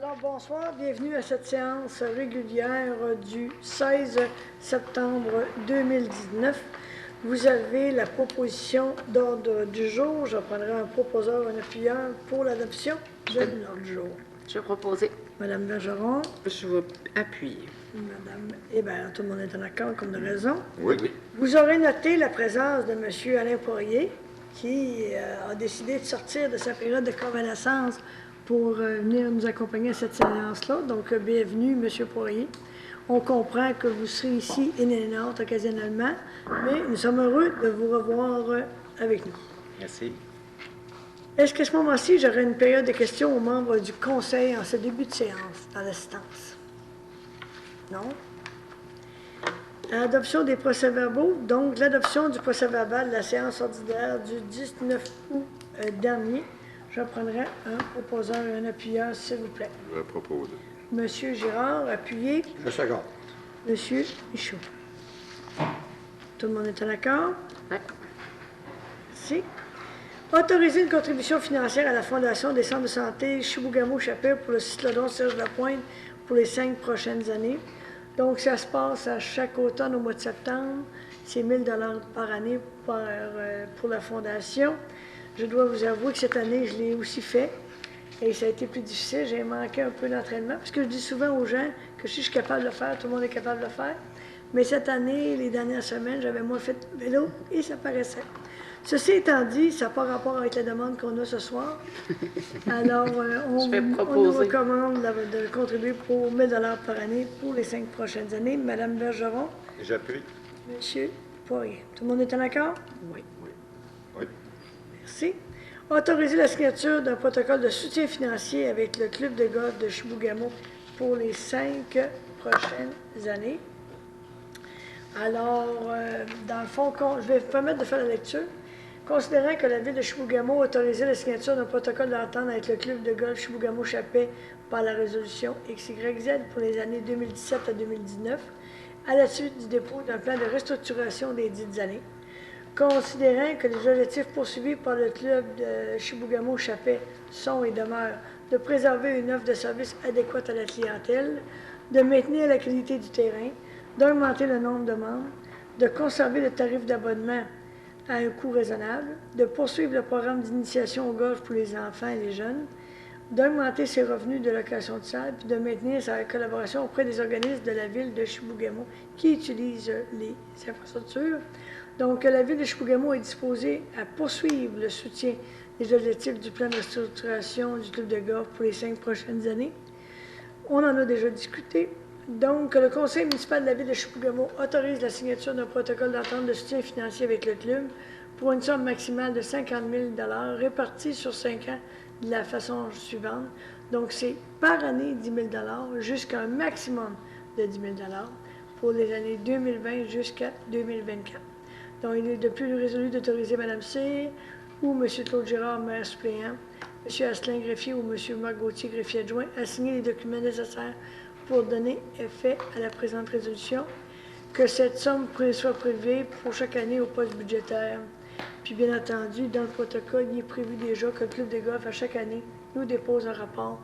Alors, bonsoir, bienvenue à cette séance régulière du 16 septembre 2019. Vous avez la proposition d'ordre du jour. Je prendrai un proposeur, un appuyeur pour l'adoption de l'ordre du jour. Je vais proposer. Madame Bergeron. Je vais appuyer. Madame, eh bien, tout le monde est en accord, comme de raison. Oui. Vous aurez noté la présence de M. Alain Poirier, qui a décidé de sortir de sa période de convalescence pour venir nous accompagner à cette séance-là. Donc, bienvenue, M. Poirier. On comprend que vous serez ici in and out occasionnellement, mais nous sommes heureux de vous revoir avec nous. Merci. Est-ce qu'à ce moment-ci, j'aurai une période de questions aux membres du Conseil en ce début de séance, dans l'assistance? Non? L'adoption des procès-verbaux. Donc, l'adoption du procès-verbal de la séance ordinaire du 19 août dernier. Je prendrai un proposeur et un appuyeur, s'il vous plaît. Je vais proposer. Monsieur Girard, appuyé. Je second. Monsieur Michaud. Tout le monde est en accord? Oui. Merci. Autoriser une contribution financière à la Fondation des centres de santé Chibougamau-Chapelle pour le cyclodon Serge-Lapointe pour les 5 prochaines années. Donc, ça se passe à chaque automne au mois de septembre. C'est 1 000 $ par année pour la Fondation. Je dois vous avouer que cette année, je l'ai aussi fait. Et ça a été plus difficile. J'ai manqué un peu d'entraînement. Parce que je dis souvent aux gens que si je suis capable de le faire, tout le monde est capable de le faire. Mais cette année, les dernières semaines, j'avais moins fait de vélo et ça paraissait. Ceci étant dit, ça n'a pas rapport avec la demande qu'on a ce soir. Alors, on nous recommande de contribuer pour 1 000 $ par année pour les 5 prochaines années. Madame Bergeron. J'appuie. Monsieur Poirier. Tout le monde est en accord? Oui. Oui. Merci. Autoriser la signature d'un protocole de soutien financier avec le club de golf de Chibougamau pour les 5 prochaines années. Alors, dans le fond, je vais vous permettre de faire la lecture. Considérant que la Ville de Chibougamau a autorisé la signature d'un protocole d'entente avec le club de golf Chibougamau-Chapais par la résolution XYZ pour les années 2017 à 2019, à la suite du dépôt d'un plan de restructuration des dites années, considérant que les objectifs poursuivis par le club de Chibougamau-Chapais sont et demeurent de préserver une offre de services adéquate à la clientèle, de maintenir la qualité du terrain, d'augmenter le nombre de membres, de conserver le tarif d'abonnement à un coût raisonnable, de poursuivre le programme d'initiation au golf pour les enfants et les jeunes, d'augmenter ses revenus de location de salle, puis de maintenir sa collaboration auprès des organismes de la Ville de Chibougamau qui utilisent les infrastructures. Donc, la Ville de Chibougamau est disposée à poursuivre le soutien des objectifs du plan de structuration du club de golf pour les 5 prochaines années. On en a déjà discuté. Donc, le Conseil municipal de la Ville de Chibougamau autorise la signature d'un protocole d'entente de soutien financier avec le club pour une somme maximale de 50 000 $ répartie sur 5 ans de la façon suivante. Donc, c'est par année 10 000 $ jusqu'à un maximum de 10 000 $ pour les années 2020 jusqu'à 2024. Donc, il est de plus résolu d'autoriser Mme Cyr ou M. Claude Girard, maire suppléant, M. Asselin, greffier ou M. Marc Gauthier, greffier adjoint, à signer les documents nécessaires pour donner effet à la présente résolution, que cette somme soit prélevée pour chaque année au poste budgétaire. Puis, bien entendu, dans le protocole, il est prévu déjà que le club de golf, à chaque année, nous dépose un rapport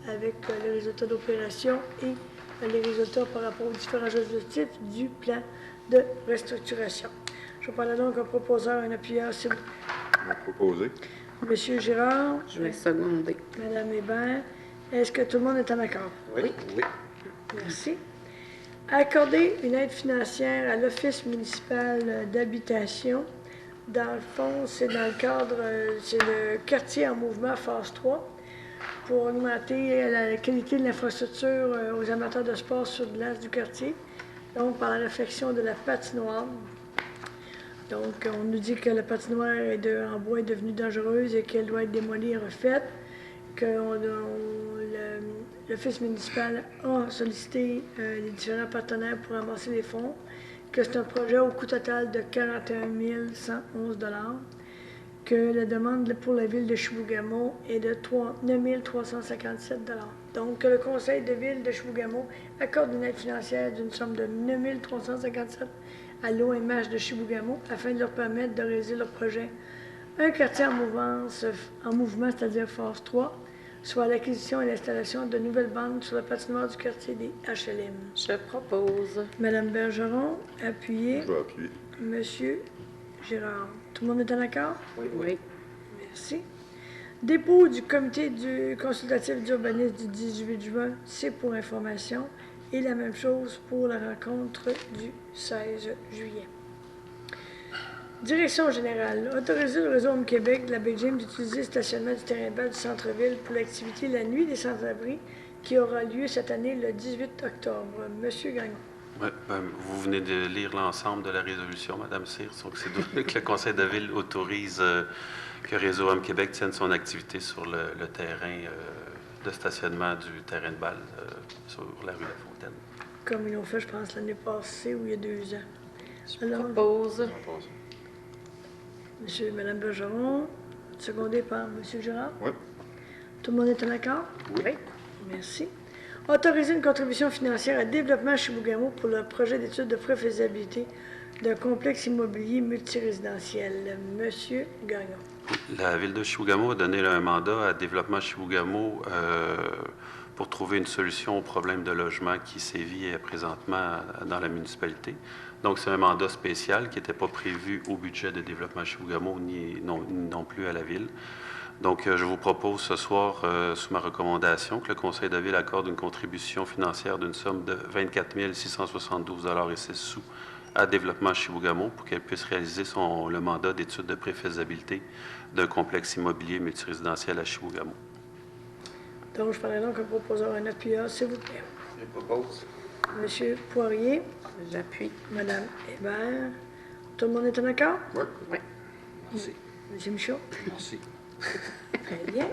avec les résultats d'opération et les résultats par rapport aux différents objectifs du plan de restructuration. Je parle donc un proposeur, un appuyeur, s'il vous plaît. Je vais proposer. Monsieur Girard. Je vais seconder. Madame Hébert. Est-ce que tout le monde est en accord? Oui. Merci. Accorder une aide financière à l'Office municipal d'habitation. Dans le fond, c'est dans le cadre, c'est le quartier en mouvement phase 3 pour augmenter la qualité de l'infrastructure aux amateurs de sport sur glace du quartier. Donc, par la réfection de la patinoire. Donc, on nous dit que la patinoire en bois est devenue dangereuse et qu'elle doit être démolie et refaite. Que l'Office municipal a sollicité les différents partenaires pour amasser les fonds, que c'est un projet au coût total de 41 111 $, que la demande pour la ville de Chibougamau est de 9 357 $. Donc, que le conseil de ville de Chibougamau accorde une aide financière d'une somme de 9 357 $ à l'OMH de Chibougamau afin de leur permettre de réaliser leur projet. Un quartier en mouvement, c'est-à-dire phase 3, soit l'acquisition et l'installation de nouvelles bandes sur la patinoire du quartier des HLM. Je propose. Madame Bergeron, appuyez. Je vais appuyer. Monsieur Girard. Tout le monde est en accord? Oui. Merci. Dépôt du comité du consultatif d'urbanisme du 18 juin, c'est pour information. Et la même chose pour la rencontre du 16 juillet. Direction générale. Autoriser le réseau Homme Québec de la Baie James d'utiliser le stationnement du terrain de balle du centre-ville pour l'activité La Nuit des sans-abri qui aura lieu cette année le 18 octobre. Monsieur Gagnon. Oui, vous venez de lire l'ensemble de la résolution, Mme Cyr. Donc, c'est que le Conseil de ville autorise que Réseau Homme Québec tienne son activité sur le terrain de stationnement du terrain de balle sur la rue La Fontaine. Comme ils l'ont fait, je pense, l'année passée ou il y a 2 ans. Je propose. Monsieur et Mme Bergeron, secondé par M. Girard. Oui. Tout le monde est en accord? Oui. Merci. Autoriser une contribution financière à Développement Chibougamau pour le projet d'étude de préfaisabilité d'un complexe immobilier multirésidentiel. Monsieur Gagnon. La ville de Chibougamau a donné un mandat à Développement Chibougamau pour trouver une solution au problème de logement qui sévit présentement dans la municipalité. Donc, c'est un mandat spécial qui n'était pas prévu au budget de Développement Chibougamau ni non plus à la ville. Donc, je vous propose ce soir, sous ma recommandation, que le Conseil de ville accorde une contribution financière d'une somme de 24 672,06 $ à Développement Chibougamau pour qu'elle puisse réaliser le mandat d'étude de préfaisabilité d'un complexe immobilier multirésidentiel à Chibougamau. Donc, je prendrai donc un proposeur, un appuyeur, s'il vous plaît. Je propose. Monsieur Poirier, J'appuie. Madame Hébert. Tout le monde est en accord? Oui. Oui. Merci. Monsieur Michaud? Merci. Très bien.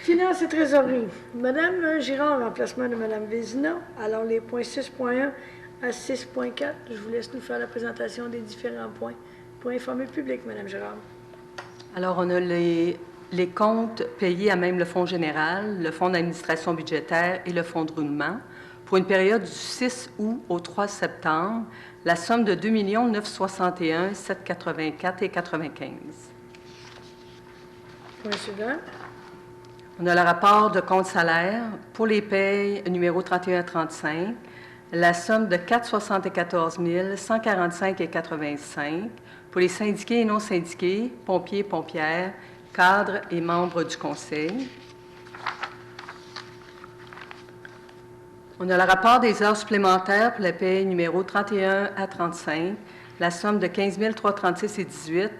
Finances et trésorerie. Madame Girard, en remplacement de Madame Vézina. Alors, les points 6.1 à 6.4, je vous laisse nous faire la présentation des différents points pour informer le public, Madame Girard. Alors, on a les comptes payés à même le Fonds général, le Fonds d'administration budgétaire et le Fonds de roulement pour une période du 6 août au 3 septembre, la somme de 2 961 784 et 95. Point suivant. On a le rapport de compte salaire pour les payes numéro 31 à 35, la somme de 474 145 et 85 pour les syndiqués et non syndiqués, pompiers, pompières, cadres et membres du conseil. On a le rapport des heures supplémentaires pour la paie numéro 31 à 35, la somme de 15 336 et 18.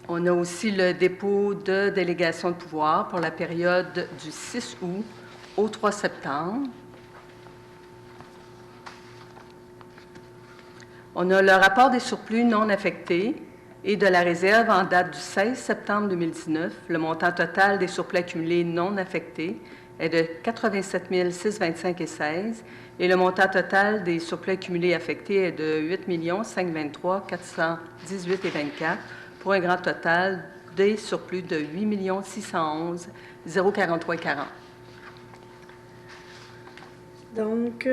On a aussi le dépôt de délégation de pouvoir pour la période du 6 août au 3 septembre. On a le rapport des surplus non affectés et de la réserve en date du 16 septembre 2019. Le montant total des surplus accumulés non affectés est de 87 625 et 16 et le montant total des surplus accumulés affectés est de 8 523 418 et 24 pour un grand total des surplus de 8 611 043 et 40. Donc,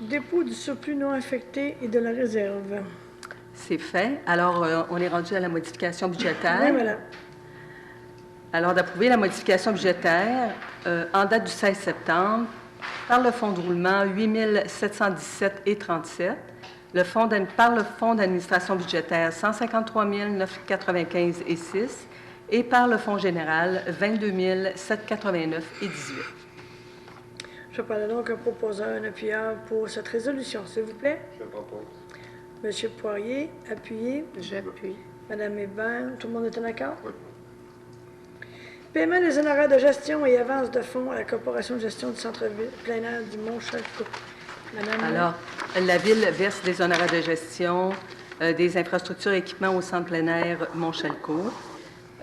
dépôt du surplus non affecté et de la réserve. C'est fait. Alors, on est rendu à la modification budgétaire. Oui, voilà. Alors, d'approuver la modification budgétaire en date du 16 septembre par le fonds de roulement 8 717 et 37, par le fonds d'administration budgétaire 153 995 et 6 et par le fonds général 22 789 et 18. Je parle donc un proposeur, un appuyeur pour cette résolution, s'il vous plaît. Je propose. Monsieur Poirier, appuyez. J'appuie. Madame Hébert, tout le monde est en accord? Oui. Paiement des honoraires de gestion et avance de fonds à la Corporation de gestion du centre-ville plein air du Mont-Chalcot. Madame. Alors, la Ville verse des honoraires de gestion des infrastructures et équipements au centre plein air Mont-Chalcot.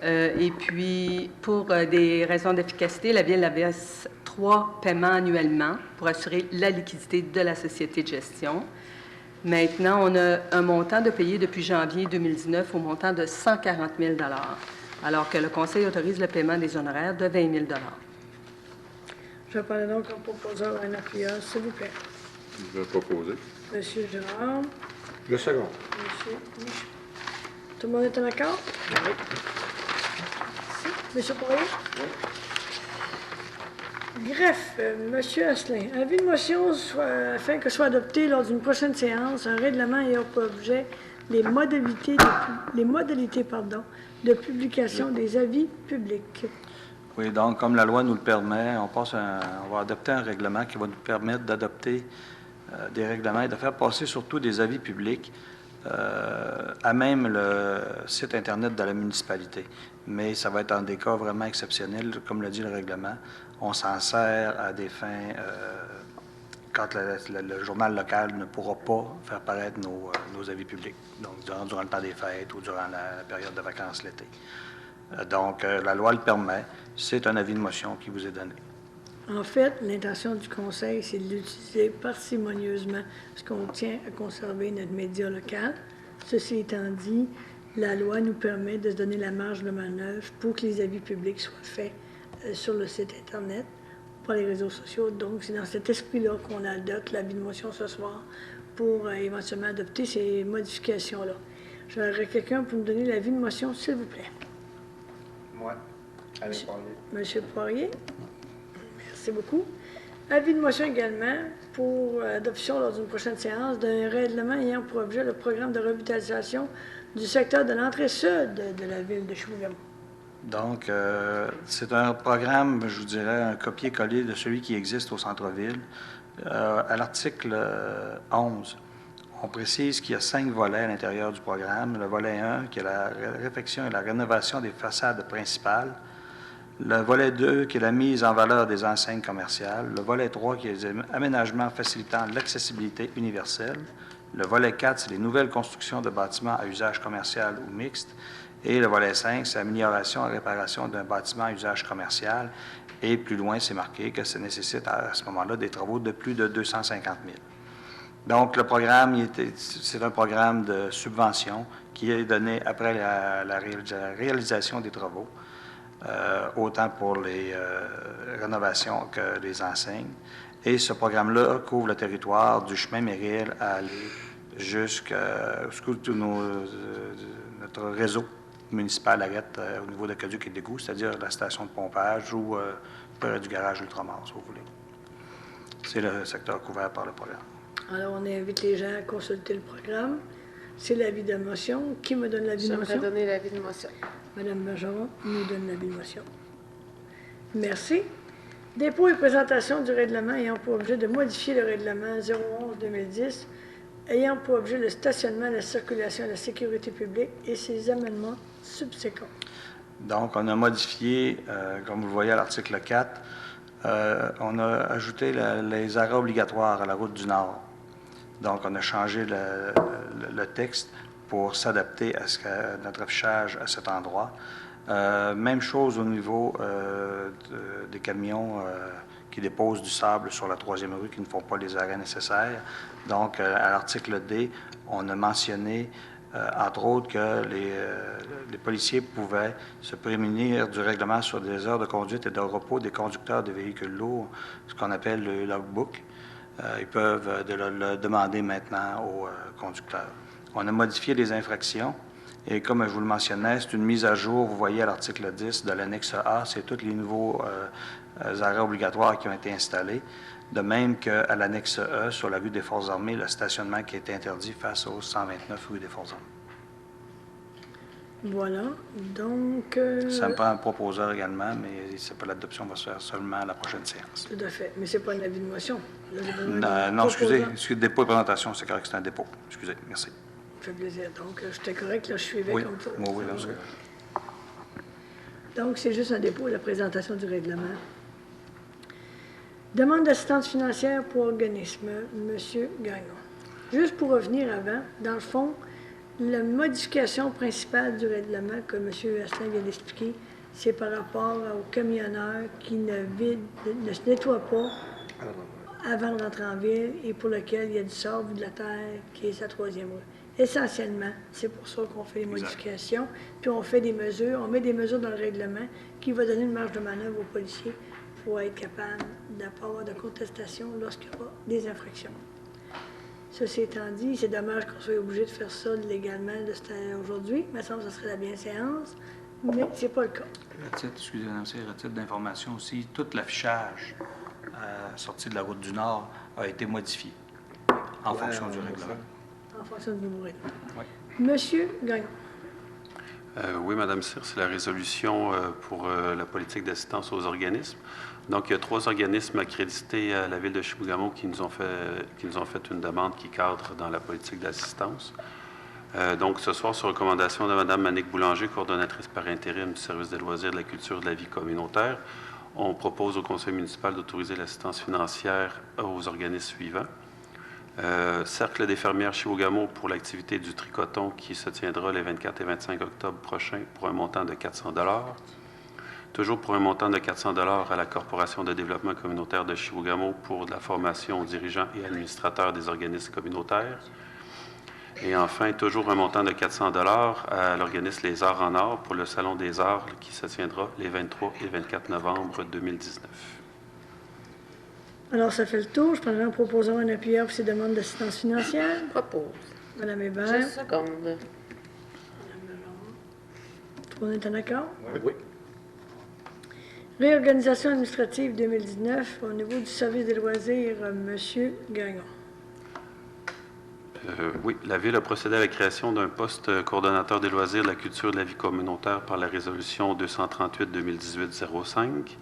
Et puis, pour des raisons d'efficacité, la Ville verse 3 paiements annuellement pour assurer la liquidité de la société de gestion. Maintenant, on a un montant de payer depuis janvier 2019 au montant de 140 000 $, alors que le Conseil autorise le paiement des honoraires de 20 000 $. Je parle donc un proposeur, un appuyeur, s'il vous plaît. Je vais proposer. Monsieur Girard, Le second. Monsieur Michaud. Tout le monde est en accord? Oui. Monsieur Poirier? Greffe, Monsieur Asselin, avis de motion afin que soit adopté lors d'une prochaine séance un règlement ayant pour objet les modalités de publication des avis publics. Oui, donc, comme la loi nous le permet, on va adopter un règlement qui va nous permettre d'adopter des règlements et de faire passer surtout des avis publics à même le site Internet de la municipalité. Mais ça va être dans des cas vraiment exceptionnels, comme le dit le règlement. On s'en sert à des fins quand le journal local ne pourra pas faire paraître nos avis publics, donc durant le temps des fêtes ou durant la période de vacances l'été. Donc, la loi le permet. C'est un avis de motion qui vous est donné. En fait, l'intention du Conseil, c'est de l'utiliser parcimonieusement parce qu'on tient à conserver notre média local. Ceci étant dit, la loi nous permet de se donner la marge de manœuvre pour que les avis publics soient faits sur le site Internet, par les réseaux sociaux. Donc, c'est dans cet esprit-là qu'on adopte l'avis de motion ce soir pour éventuellement adopter ces modifications-là. J'aurais quelqu'un pour me donner l'avis de motion, s'il vous plaît. Moi, Alain Poirier. Monsieur Poirier. Merci beaucoup. Avis de motion également pour adoption lors d'une prochaine séance d'un règlement ayant pour objet le programme de revitalisation du secteur de l'entrée sud de la ville de Chibougamau. Donc, c'est un programme, je vous dirais, un copier-coller de celui qui existe au centre-ville. À l'article 11, on précise qu'il y a 5 volets à l'intérieur du programme. Le volet 1, qui est la réfection et la rénovation des façades principales. Le volet 2, qui est la mise en valeur des enseignes commerciales. Le volet 3, qui est l'aménagement facilitant l'accessibilité universelle. Le volet 4, c'est les nouvelles constructions de bâtiments à usage commercial ou mixte. Et le volet 5, c'est l'amélioration et réparation d'un bâtiment à usage commercial. Et plus loin, c'est marqué que ça nécessite à ce moment-là des travaux de plus de 250 000. Donc, le programme, c'est un programme de subvention qui est donné après la réalisation des travaux, autant pour les rénovations que les enseignes. Et ce programme-là couvre le territoire du chemin Méril à aller jusqu'à notre réseau municipal arrête au niveau d'Aqueduc et d'Égout, c'est-à-dire la station de pompage ou près du garage Ultramar, si vous voulez. C'est le secteur couvert par le programme. Alors, on invite les gens à consulter le programme. C'est l'avis de motion. Qui me donne l'avis de motion? J'aimerais donner l'avis de motion. Madame Bergeron nous donne l'avis de motion. Merci. Dépôt et présentation du règlement ayant pour objet de modifier le règlement 011-2010 ayant pour objet le stationnement, la circulation et la sécurité publique et ses amendements subséquents. Donc, on a modifié, comme vous le voyez à l'article 4, on a ajouté les arrêts obligatoires à la route du Nord. Donc, on a changé le texte pour s'adapter à notre affichage à cet endroit. Même chose au niveau des camions qui déposent du sable sur la 3e rue, qui ne font pas les arrêts nécessaires. Donc, à l'article D, on a mentionné, entre autres, que les policiers pouvaient se prémunir du règlement sur des heures de conduite et de repos des conducteurs de véhicules lourds, ce qu'on appelle le logbook. Ils peuvent le demander maintenant aux conducteurs. On a modifié les infractions. Et comme je vous le mentionnais, c'est une mise à jour, vous voyez à l'article 10 de l'annexe A, c'est tous les nouveaux arrêts obligatoires qui ont été installés. De même qu'à l'annexe E, sur la rue des Forces armées, le stationnement qui a été interdit face au 129 rue des Forces armées. Voilà, donc... Ça me prend un proposeur également, mais l'adoption va se faire seulement à la prochaine séance. Tout à fait, mais ce n'est pas un avis de motion. Non, excusez, dépôt et présentation, c'est correct, c'est un dépôt. Excusez, merci. Ça fait plaisir. Donc, j'étais correct, là, je suivais Oui, comme ça. oui, bien sûr. Donc, c'est juste un dépôt et la présentation du règlement. Demande d'assistance financière pour organisme, M. Gagnon. Juste pour revenir avant, dans le fond, la modification principale du règlement que M. Asselin vient d'expliquer, c'est par rapport aux camionneurs qui ne se nettoient pas avant de rentrer en ville et pour lequel il y a du sable ou de la terre qui est sa 3e rue. Essentiellement, c'est pour ça qu'on fait les modifications, puis on fait des mesures, on met des mesures dans le règlement qui va donner une marge de manœuvre aux policiers pour être capable de ne pas avoir de contestation lorsqu'il y aura des infractions. Ceci étant dit, c'est dommage qu'on soit obligé de faire ça légalement aujourd'hui. Il me semble que ce serait la bienséance, mais ce n'est pas le cas. À titre, excusez, Madame Cyr, à titre d'information aussi, tout l'affichage sorti de la route du Nord a été modifié en fonction du règlement. En fonction du nouveau règlement. Oui. Monsieur Gagnon. Oui, Madame Cyr, c'est la résolution pour la politique d'assistance aux organismes. Donc, il y a 3 organismes accrédités à la Ville de Chibougamau qui nous ont fait une demande qui cadre dans la politique d'assistance. Donc, ce soir, sur recommandation de Mme Annick Boulanger, coordonnatrice par intérim du service des loisirs, de la culture et de la vie communautaire, on propose au conseil municipal d'autoriser l'assistance financière aux organismes suivants. Cercle des fermières Chibougamau pour l'activité du tricoton qui se tiendra les 24 et 25 octobre prochains pour un montant de 400 $. Toujours pour un montant de 400 $ à la Corporation de développement communautaire de Chibougamau pour de la formation aux dirigeants et administrateurs des organismes communautaires. Et enfin, toujours un montant de 400 $ à l'organisme Les Arts en Or pour le Salon des Arts qui se tiendra les 23 et 24 novembre 2019. Alors, ça fait le tour. Je prendrai en proposant un appuyeur pour ces demandes d'assistance financière. Propose. Madame Hébert. Je seconde. Tout le monde est en accord? Oui. Réorganisation administrative 2019 au niveau du service des loisirs, Monsieur Gagnon. Oui, la Ville a procédé à la création d'un poste coordonnateur des loisirs, de la culture et de la vie communautaire par la résolution 238-2018-05.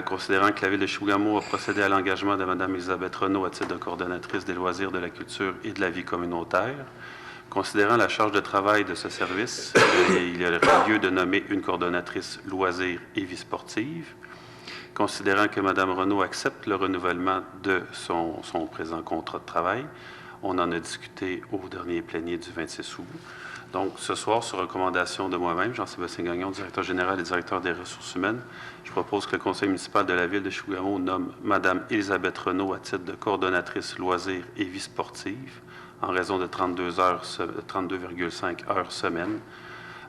Considérant que la Ville de Chibougamau a procédé à l'engagement de Mme Elisabeth Renaud à titre de coordonnatrice des loisirs, de la culture et de la vie communautaire. Considérant la charge de travail de ce service, il y aurait lieu de nommer une coordonnatrice loisirs et vie sportive. Considérant que Mme Renaud accepte le renouvellement de son présent contrat de travail, on en a discuté au dernier plénier du 26 août. Donc, ce soir, sur recommandation de moi-même, Jean-Sébastien Gagnon, directeur général et directeur des ressources humaines, je propose que le conseil municipal de la Ville de Chibougamau nomme Mme Elisabeth Renaud à titre de coordonnatrice loisirs et vie sportive en raison de 32,5 heures semaine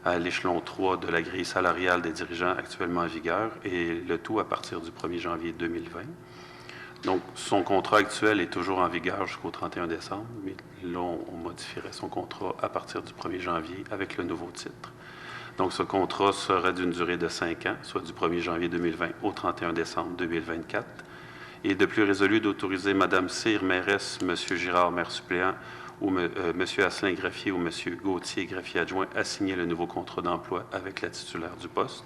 à l'échelon 3 de la grille salariale des dirigeants actuellement en vigueur et le tout à partir du 1er janvier 2020. Donc, son contrat actuel est toujours en vigueur jusqu'au 31 décembre, mais là, on modifierait son contrat à partir du 1er janvier avec le nouveau titre. Donc, ce contrat serait d'une durée de 5 ans, soit du 1er janvier 2020 au 31 décembre 2024. Et de plus résolu d'autoriser Mme Cyr, mairesse, M. Girard, maire suppléant, ou M. Asselin, greffier, ou M. Gauthier, greffier adjoint, à signer le nouveau contrat d'emploi avec la titulaire du poste.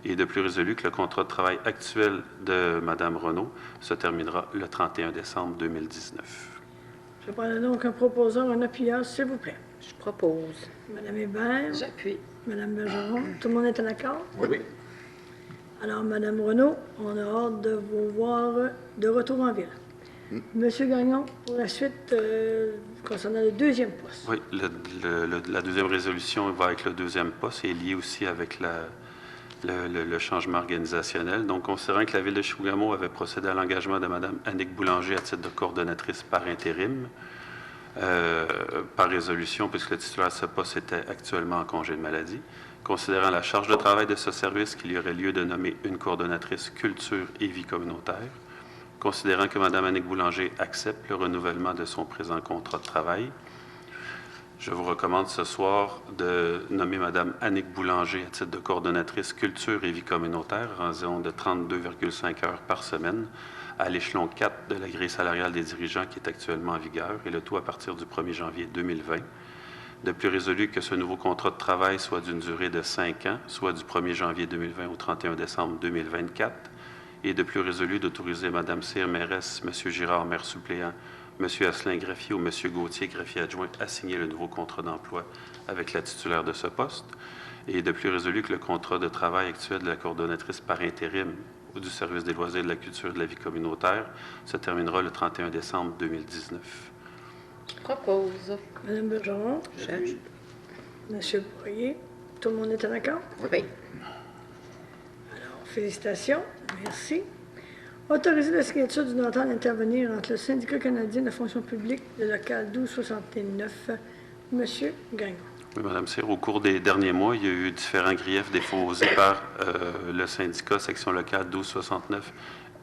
Et de plus résolu que le contrat de travail actuel de Mme Renaud se terminera le 31 décembre 2019. Je prends donc un proposeur, un appuyeur, s'il vous plaît. Je propose. Madame Hébert. J'appuie. Madame Bergeron. Tout le monde est en accord? Oui. Alors, Madame Renaud, on a hâte de vous voir de retour en ville. Monsieur Gagnon, pour la suite, concernant le deuxième poste. Oui, la deuxième résolution va avec le deuxième poste et est liée aussi avec le changement organisationnel. Donc, considérant que la Ville de Chibougamau avait procédé à l'engagement de Mme Annick Boulanger à titre de coordonnatrice par intérim, par résolution, puisque le titulaire de ce poste était actuellement en congé de maladie, considérant la charge de travail de ce service qu'il y aurait lieu de nommer une coordonnatrice culture et vie communautaire, considérant que Mme Annick Boulanger accepte le renouvellement de son présent contrat de travail, je vous recommande ce soir de nommer Mme Annick Boulanger à titre de coordonnatrice culture et vie communautaire en raison de 32,5 heures par semaine à l'échelon 4 de la grille salariale des dirigeants qui est actuellement en vigueur et le tout à partir du 1er janvier 2020. De plus résolu que ce nouveau contrat de travail soit d'une durée de 5 ans, soit du 1er janvier 2020 au 31 décembre 2024, et de plus résolu d'autoriser Mme Cyr, mairesse, M. Girard, maire suppléant, M. Asselin, greffier ou M. Gauthier, greffier adjoint, à signer le nouveau contrat d'emploi avec la titulaire de ce poste, et de plus résolu que le contrat de travail actuel de la coordonnatrice par intérim ou du service des loisirs, de la culture et de la vie communautaire se terminera le 31 décembre 2019. Propose. Madame Bergeron. J'appuie. Monsieur Boyer. Tout le monde est en accord? Oui. Alors, félicitations. Merci. Autoriser la signature d'une entente d'intervenir entre le Syndicat canadien de la fonction publique, le local 1269. Monsieur Gagnon. Oui, Mme Cyr, au cours des derniers mois, il y a eu différents griefs déposés par le syndicat section locale 1269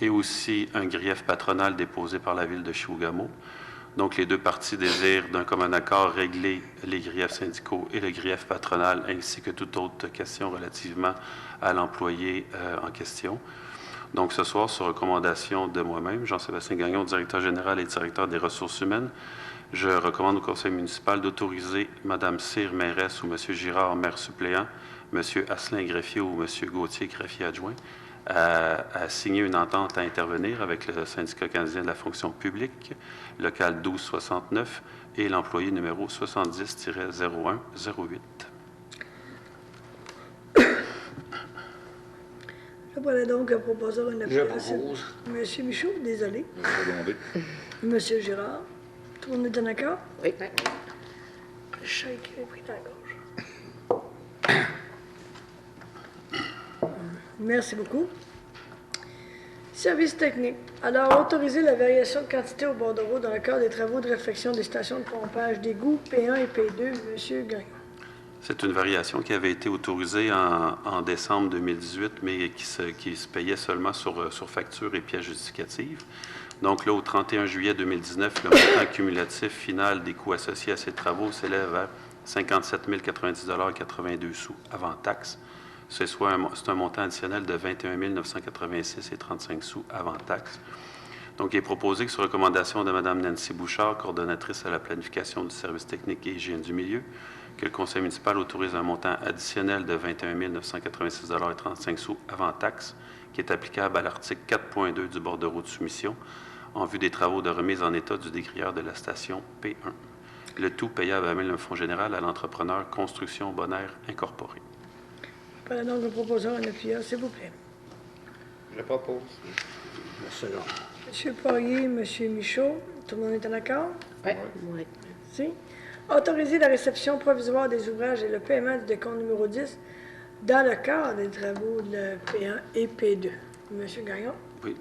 et aussi un grief patronal déposé par la Ville de Chibougamau. Donc, les deux parties désirent, d'un commun accord, régler les griefs syndicaux et le grief patronal, ainsi que toute autre question relativement à l'employé en question. Donc, ce soir, sur recommandation de moi-même, Jean-Sébastien Gagnon, directeur général et directeur des ressources humaines, je recommande au conseil municipal d'autoriser Mme Cyr, mairesse, ou M. Girard, maire suppléant, M. Asselin, greffier, ou M. Gauthier, greffier adjoint, à signer une entente à intervenir avec le syndicat canadien de la fonction publique, local 1269, et l'employé numéro 70-0108. Je pourrais donc proposer une Je application. propose. Monsieur Michaud, désolé. Secondé. Monsieur Girard, tout le monde est en accord? Oui. Le chat qui est pris dans la gorge. Merci beaucoup. Service technique. Alors, autoriser la variation de quantité au bordereau dans le cadre des travaux de réfection des stations de pompage d'égout P1 et P2, Monsieur Gagnon. C'est une variation qui avait été autorisée en décembre 2018, mais qui se payait seulement sur facture et pièces justificatives. Donc là, au 31 juillet 2019, le montant cumulatif final des coûts associés à ces travaux s'élève à 57 090,82 $ avant taxe. C'est un montant additionnel de 21 986,35 $ avant taxe. Donc, il est proposé que, sur recommandation de Mme Nancy Bouchard, coordonnatrice à la planification du service technique et hygiène du milieu, que le conseil municipal autorise un montant additionnel de 21 986,35 $ avant taxe, qui est applicable à l'article 4.2 du bordereau de soumission, en vue des travaux de remise en état du décrieur de la station P1. Le tout payable à le fonds général à l'entrepreneur Construction Bonaire Incorporé. Voilà donc, nous proposons un appuyeur, s'il vous plaît. Je propose. Monsieur Poirier, Monsieur Michaud, tout le monde est en accord? Oui. Oui. Merci. Autoriser la réception provisoire des ouvrages et le paiement du décompte numéro 10 dans le cadre des travaux de P1 et P2. Monsieur Gagnon. Oui,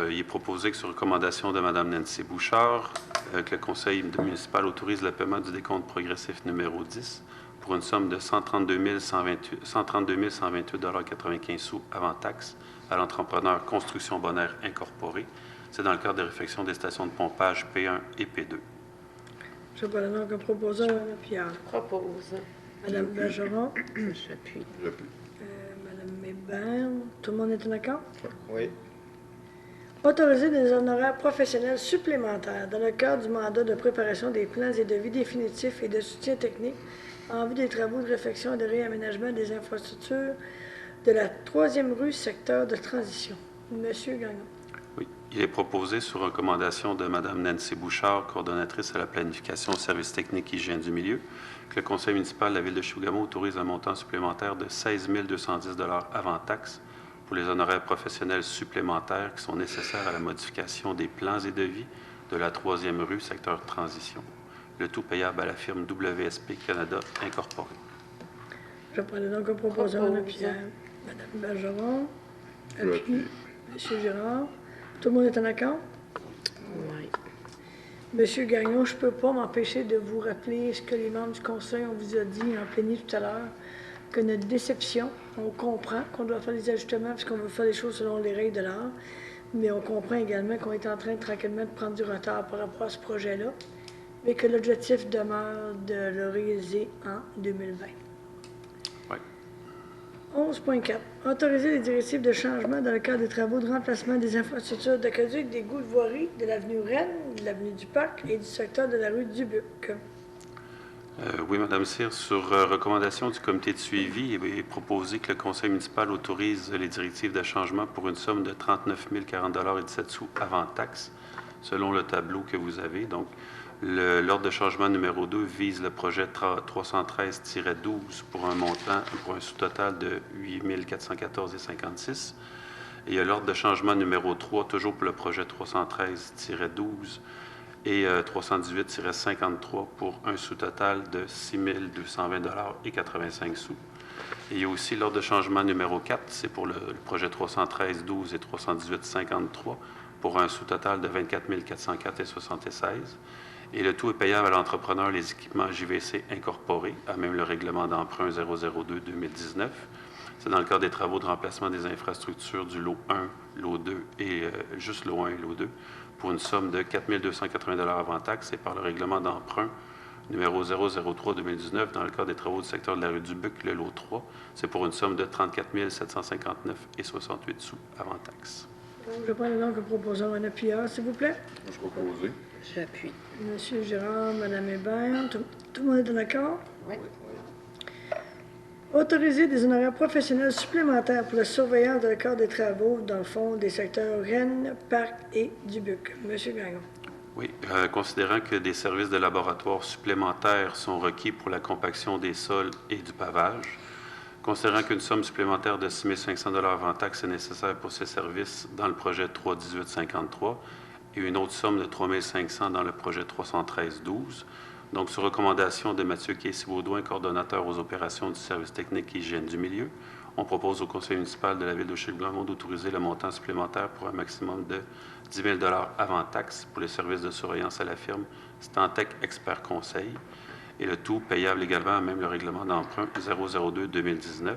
il est proposé que, sur recommandation de Mme Nancy Bouchard, que le conseil municipal autorise le paiement du décompte progressif numéro 10 pour une somme de 132 128,95 $ avant taxe à l'entrepreneur Construction Bonaire Incorporé. C'est dans le cadre des réfections des stations de pompage P1 et P2. Je vais donc proposer un appuyeur. Propose. Madame Bergeron, J'appuie. J'appuie. Madame Mébert, tout le monde est en accord? Oui. Autoriser des honoraires professionnels supplémentaires dans le cadre du mandat de préparation des plans et devis définitifs et de soutien technique en vue des travaux de réfection et de réaménagement des infrastructures de la 3e rue, secteur de transition. Monsieur Gagnon. Oui, il est proposé, sur recommandation de Mme Nancy Bouchard, coordonnatrice à la planification au service technique et hygiène du milieu, que le conseil municipal de la ville de Chibougamau autorise un montant supplémentaire de 16 210 $ avant taxe pour les honoraires professionnels supplémentaires qui sont nécessaires à la modification des plans et devis de la 3e rue, secteur de transition. Le tout payable à la firme WSP Canada Incorporée. Je prends donc un proposant en appuyant. Madame Bergeron. Appui. Monsieur Girard. Tout le monde est en accord? Oui. Monsieur Gagnon, je ne peux pas m'empêcher de vous rappeler ce que les membres du conseil, on vous a dit en plénier tout à l'heure, que notre déception, on comprend qu'on doit faire des ajustements parce qu'on veut faire les choses selon les règles de l'art, mais on comprend également qu'on est en train tranquillement de prendre du retard par rapport à ce projet-là, mais que l'objectif demeure de le réaliser en 2020. Oui. 11.4. Autoriser les directives de changement dans le cadre des travaux de remplacement des infrastructures d'aqueduc, des égouts de voirie de l'avenue Rennes, de l'avenue du Parc et du secteur de la rue Dubuc. Oui, Mme Cyr, sur recommandation du comité de suivi, il est proposé que le conseil municipal autorise les directives de changement pour une somme de 39 040,17 $ avant taxe, selon le tableau que vous avez. Donc, l'ordre de changement numéro 2 vise le projet 313-12 pour un sous-total de 8 414,56 $. Et il y a l'ordre de changement numéro 3, toujours pour le projet 313-12 et 318-53 pour un sous-total de 6 220,85 $. Et il y a aussi l'ordre de changement numéro 4, c'est pour le projet 313-12 et 318-53 pour un sous-total de 24 404,76 $. Et le tout est payable à l'entrepreneur les équipements JVC incorporés, à même le règlement d'emprunt 002-2019. C'est dans le cadre des travaux de remplacement des infrastructures du lot 1, lot 2 et juste lot 1 et lot 2 pour une somme de 4 280 avant taxes et par le règlement d'emprunt numéro 003-2019 dans le cadre des travaux du secteur de la rue Dubuc, le lot 3. C'est pour une somme de 34 759 et 68 sous avant taxes. Je prends le nom que proposons un appuyeur, s'il vous plaît. Je proposé. J'appuie. Monsieur Girard, Madame Hébert, tout le monde est d'accord? Oui. Autoriser des honoraires professionnels supplémentaires pour la surveillance dans le cadre des travaux dans le fond des secteurs Rennes, Parc et Dubuc. Monsieur Gagnon. Oui, considérant que des services de laboratoire supplémentaires sont requis pour la compaction des sols et du pavage, considérant qu'une somme supplémentaire de 6 500 avant taxe est nécessaire pour ces services dans le projet 31853 et une autre somme de 3 500 dans le projet 313-12. Donc, sur recommandation de Mathieu Casey-Baudouin, coordonnateur aux opérations du service technique et hygiène du milieu, on propose au conseil municipal de la ville de Chibougamau d'autoriser le montant supplémentaire pour un maximum de 10 000 avant taxe pour les services de surveillance à la firme Stantec Expert Conseil, et le tout payable également à même le règlement d'emprunt 002-2019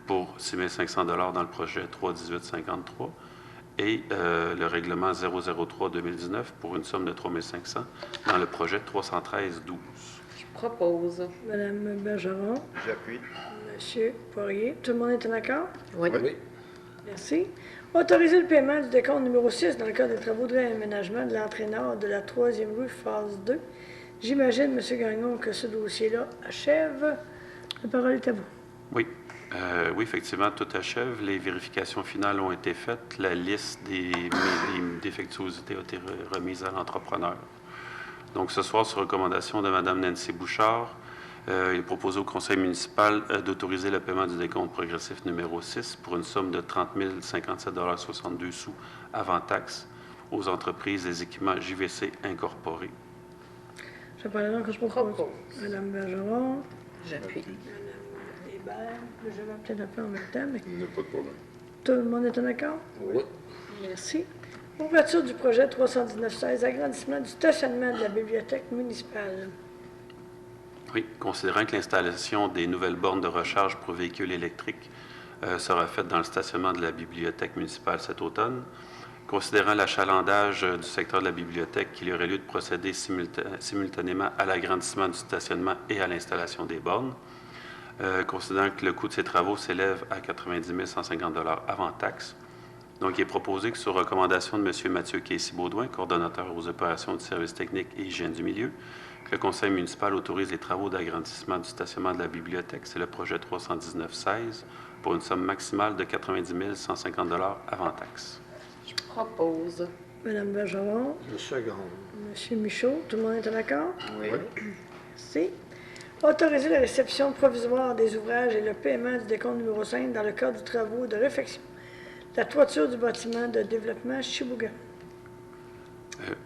pour 6 500 dans le projet 318-53 et le règlement 003-2019 pour une somme de 3 500 dans le projet 313-12. Je propose. Madame Bergeron, J'appuie. Monsieur Poirier, tout le monde est en accord? Oui. Merci. Autoriser le paiement du décompte numéro 6 dans le cadre des travaux de réaménagement de l'entrée nord de la 3e rue, phase 2. J'imagine, M. Gagnon, que ce dossier-là achève. La parole est à vous. Oui. Oui, effectivement, tout achève. Les vérifications finales ont été faites. La liste des défectuosités a été remise à l'entrepreneur. Donc, ce soir, sur recommandation de Mme Nancy Bouchard, il est proposé au conseil municipal d'autoriser le paiement du décompte progressif numéro 6 pour une somme de 30 057,62 sous avant taxe aux entreprises des équipements JVC incorporés. Je prends le nom que je propose. Madame Bergeron, J'appuie. Madame Hébert, je vais peut-être un peu en même temps, mais Il n'y a pas de problème. tout le monde est en accord? Oui. Merci. Ouverture du projet 319-16, agrandissement du stationnement de la bibliothèque municipale. Oui, considérant que l'installation des nouvelles bornes de recharge pour véhicules électriques sera faite dans le stationnement de la bibliothèque municipale cet automne, considérant l'achalandage du secteur de la bibliothèque, qu'il y aurait lieu de procéder simultanément à l'agrandissement du stationnement et à l'installation des bornes, considérant que le coût de ces travaux s'élève à 90 150 avant taxe. Donc, il est proposé que, sur recommandation de M. Mathieu Casey-Baudouin, coordonnateur aux opérations du service technique et hygiène du milieu, que le conseil municipal autorise les travaux d'agrandissement du stationnement de la bibliothèque, c'est le projet 319-16, pour une somme maximale de 90 150 avant taxe. Je propose. Madame Bergeron, Je seconde. Monsieur Michaud, tout le monde est en accord? Oui. Merci. Autoriser la réception provisoire des ouvrages et le paiement du décompte numéro 5 dans le cadre du travaux de réfection de la toiture du bâtiment de développement Chibougamau.